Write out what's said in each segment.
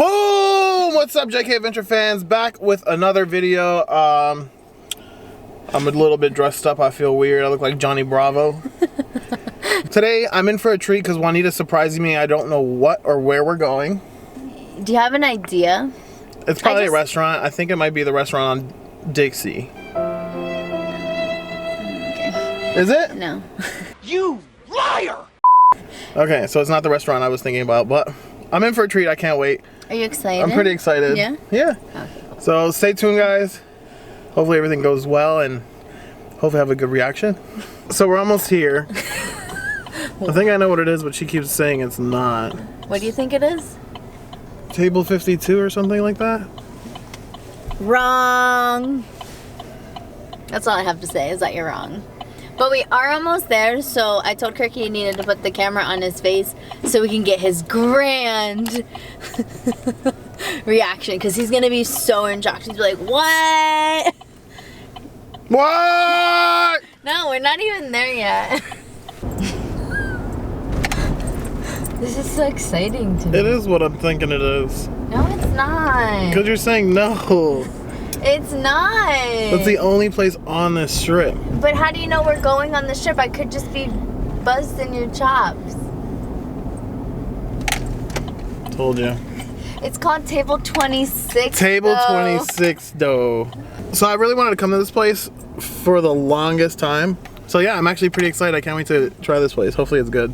Boom! What's up, JK Adventure fans? Back with another video. I'm a little bit dressed up. I feel weird. I look like Johnny Bravo. Today, I'm in for a treat because Juanita's surprising me. I don't know what or where we're going. Do you have an idea? It's probably a restaurant. I think it might be the restaurant on Dixie. Okay. Is it? No. You liar! Okay, so it's not the restaurant I was thinking about, but I'm in for a treat. I can't wait. Are you excited? I'm pretty excited. Yeah? Yeah. Okay. So stay tuned, guys. Hopefully everything goes well and hopefully have a good reaction. So we're almost here. I think I know what it is, but she keeps saying it's not. What do you think it is? Table 52 or something like that? Wrong. That's all I have to say is that you're wrong. But we are almost there, so I told Kirk he needed to put the camera on his face so we can get his grand reaction, because he's going to be so in shock. He's like, what? What? No, we're not even there yet. This is so exciting to me. It is what I'm thinking it is. No, it's not. Because you're saying no. It's not. That's the only place on this strip. But how do you know we're going on the strip? I could just be buzzed in your chops. Told you. It's called Table 26. Table though. 26 though. So I really wanted to come to this place for the longest time. So yeah, I'm actually pretty excited. I can't wait to try this place. Hopefully it's good.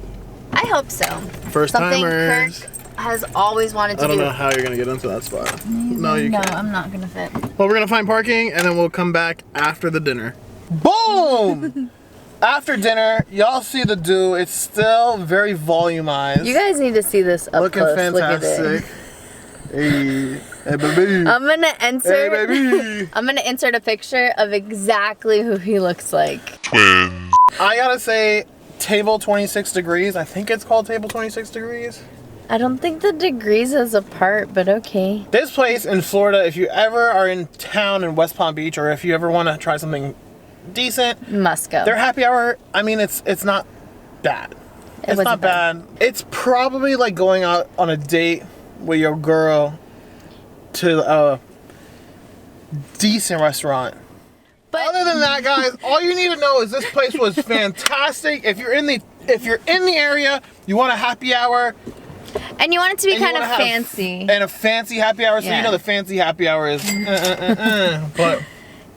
I hope so. First Something timers. Kirk has always wanted to do. I don't know how you're gonna get into that spot. No, you No, can't. I'm not gonna fit. Well, we're gonna find parking and then we'll come back after the dinner. Boom! After dinner, y'all see the do. It's still very volumized. You guys need to see this up Looking close. fantastic. Look at it. Hey, hey baby. I'm gonna insert. Hey baby. I'm gonna insert a picture of exactly who he looks like. Twins. I gotta say, table 26 degrees. I think it's called table 26 degrees. I don't think the degrees is a part, but okay. This place in Florida, if you ever are in town in West Palm Beach, or if you ever want to try something decent, Must go. their happy hour, I mean, it's not bad. It's not bad. It's probably like going out on a date with your girl to a decent restaurant. But Other than that, guys, all you need to know is this place was fantastic. If you're in the area, you want a happy hour. and you want it to be and you kind of wanna have fancy. And a fancy happy hour, so Yeah. you know the fancy happy hour is but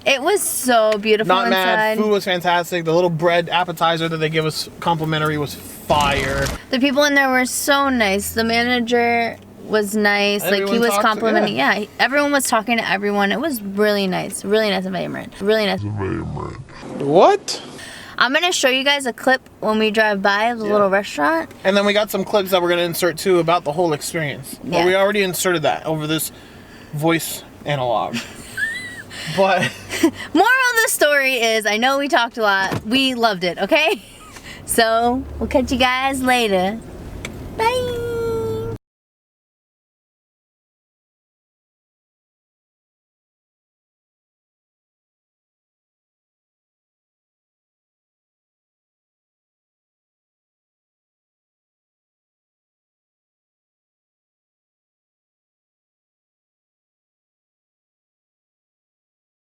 It was so beautiful not mad. inside. Food was fantastic. The little bread appetizer that they give us complimentary was fire. The people in there were so nice. The manager was nice. Everyone like he was talked to- complimenting. Yeah, everyone was talking to everyone. It was really nice. Really nice environment. Really nice. What? I'm gonna show you guys a clip when we drive by the little restaurant. And then we got some clips that we're gonna insert too about the whole experience. Well, Yeah. we already inserted that over this voice analog. But Moral of the story is, I know we talked a lot. We loved it. Okay. So we'll catch you guys later. Bye.